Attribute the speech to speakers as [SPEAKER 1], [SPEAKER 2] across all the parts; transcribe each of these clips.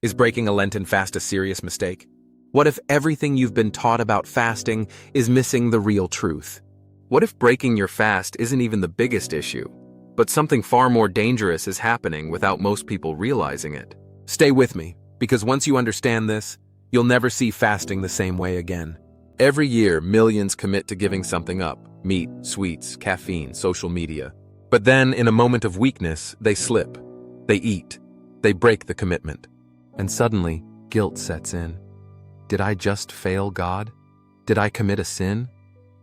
[SPEAKER 1] Is breaking a Lenten fast a serious mistake? What if everything you've been taught about fasting is missing the real truth? What if breaking your fast isn't even the biggest issue, but something far more dangerous is happening without most people realizing it? Stay with me, because once you understand this, you'll never see fasting the same way again. Every year, millions commit to giving something up: meat, sweets, caffeine, social media. But then, in a moment of weakness, they slip. They eat. They break the commitment. And suddenly, guilt sets in. Did I just fail God? Did I commit a sin?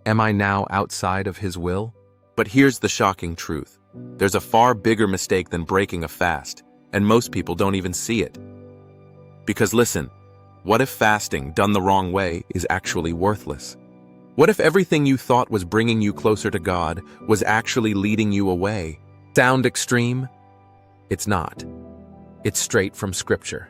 [SPEAKER 1] Am I now outside of His will? But here's the shocking truth. There's a far bigger mistake than breaking a fast, and most people don't even see it. Because listen, what if fasting done the wrong way is actually worthless? What if everything you thought was bringing you closer to God was actually leading you away? Sound extreme? It's not. It's straight from Scripture.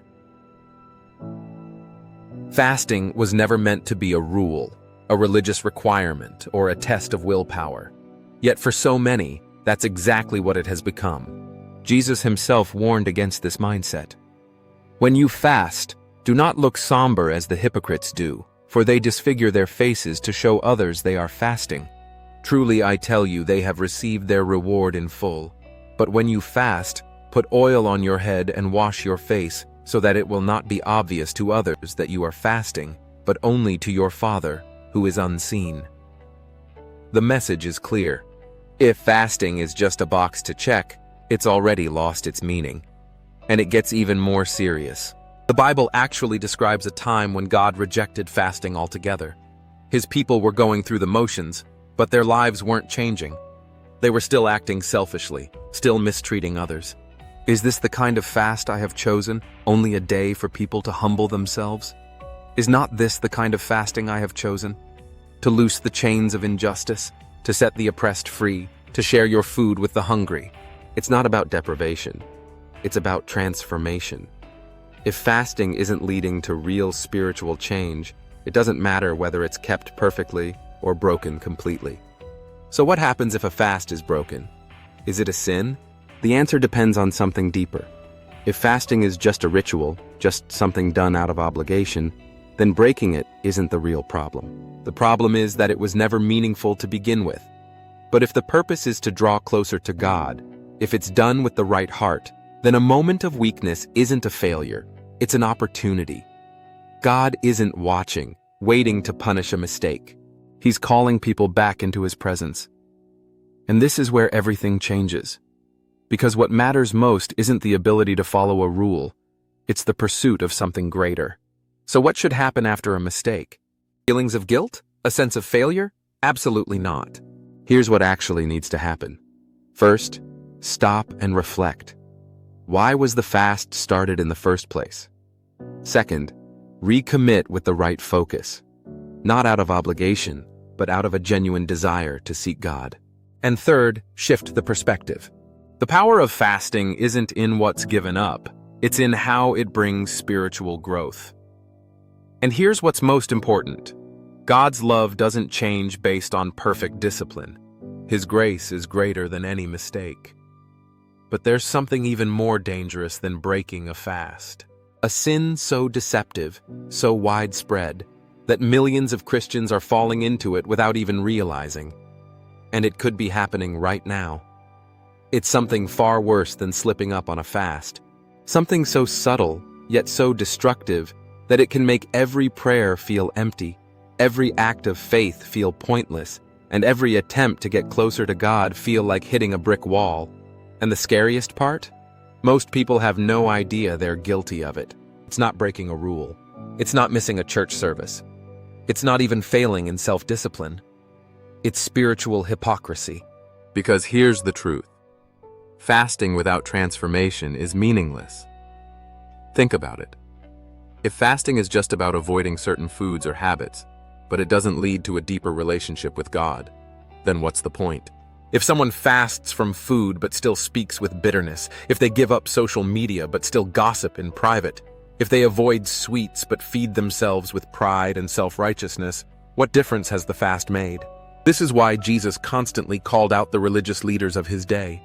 [SPEAKER 1] Fasting was never meant to be a rule, a religious requirement, or a test of willpower. Yet for so many, that's exactly what it has become. Jesus Himself warned against this mindset. When you fast, do not look somber as the hypocrites do, for they disfigure their faces to show others they are fasting. Truly I tell you, they have received their reward in full. But when you fast, put oil on your head and wash your face, so that it will not be obvious to others that you are fasting, but only to your Father, who is unseen. The message is clear. If fasting is just a box to check, it's already lost its meaning. And it gets even more serious. The Bible actually describes a time when God rejected fasting altogether. His people were going through the motions, but their lives weren't changing. They were still acting selfishly, still mistreating others. Is this the kind of fast I have chosen, only a day for people to humble themselves? Is not this the kind of fasting I have chosen? To loose the chains of injustice, to set the oppressed free, to share your food with the hungry. It's not about deprivation. It's about transformation. If fasting isn't leading to real spiritual change, it doesn't matter whether it's kept perfectly or broken completely. So what happens if a fast is broken? Is it a sin? The answer depends on something deeper. If fasting is just a ritual, just something done out of obligation, then breaking it isn't the real problem. The problem is that it was never meaningful to begin with. But if the purpose is to draw closer to God, if it's done with the right heart, then a moment of weakness isn't a failure, it's an opportunity. God isn't watching, waiting to punish a mistake. He's calling people back into His presence. And this is where everything changes. Because what matters most isn't the ability to follow a rule, it's the pursuit of something greater. So what should happen after a mistake? Feelings of guilt? A sense of failure? Absolutely not. Here's what actually needs to happen. First, stop and reflect. Why was the fast started in the first place? Second, recommit with the right focus. Not out of obligation, but out of a genuine desire to seek God. And third, shift the perspective. The power of fasting isn't in what's given up, it's in how it brings spiritual growth. And here's what's most important. God's love doesn't change based on perfect discipline. His grace is greater than any mistake. But there's something even more dangerous than breaking a fast. A sin so deceptive, so widespread, that millions of Christians are falling into it without even realizing. And it could be happening right now. It's something far worse than slipping up on a fast. Something so subtle, yet so destructive, that it can make every prayer feel empty, every act of faith feel pointless, and every attempt to get closer to God feel like hitting a brick wall. And the scariest part? Most people have no idea they're guilty of it. It's not breaking a rule. It's not missing a church service. It's not even failing in self-discipline. It's spiritual hypocrisy. Because here's the truth. Fasting without transformation is meaningless. Think about it. If fasting is just about avoiding certain foods or habits, but it doesn't lead to a deeper relationship with God, then what's the point? If someone fasts from food but still speaks with bitterness, if they give up social media but still gossip in private, if they avoid sweets but feed themselves with pride and self-righteousness, what difference has the fast made? This is why Jesus constantly called out the religious leaders of His day.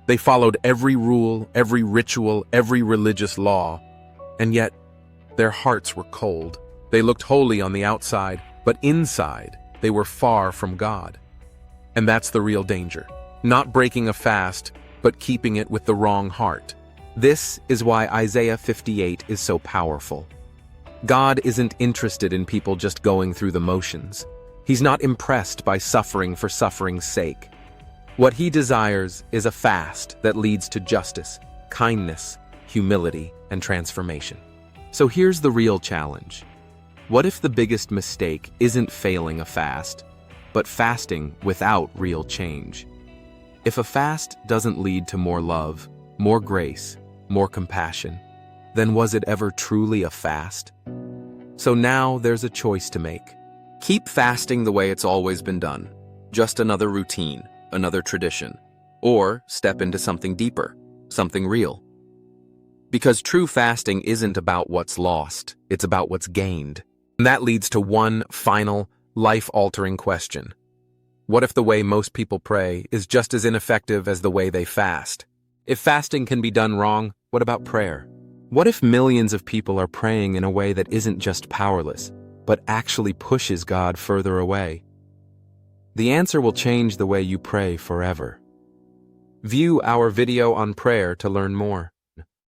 [SPEAKER 1] They followed every rule, every ritual, every religious law, And yet, their hearts were cold. They looked holy on the outside, but inside, they were far from God. And that's the real danger. Not breaking a fast, but keeping it with the wrong heart. This is why Isaiah 58 is so powerful. God isn't interested in people just going through the motions. He's not impressed by suffering for suffering's sake. What he desires is a fast that leads to justice, kindness, humility, and transformation. So here's the real challenge. What if the biggest mistake isn't failing a fast, but fasting without real change? If a fast doesn't lead to more love, more grace, more compassion, then was it ever truly a fast? So now there's a choice to make. Keep fasting the way it's always been done, just another routine, another tradition, or step into something deeper, something real. Because true fasting isn't about what's lost, it's about what's gained. And that leads to one final, life-altering question. What if the way most people pray is just as ineffective as the way they fast? If fasting can be done wrong, what about prayer? What if millions of people are praying in a way that isn't just powerless, but actually pushes God further away? The answer will change the way you pray forever. View our video on prayer to learn more.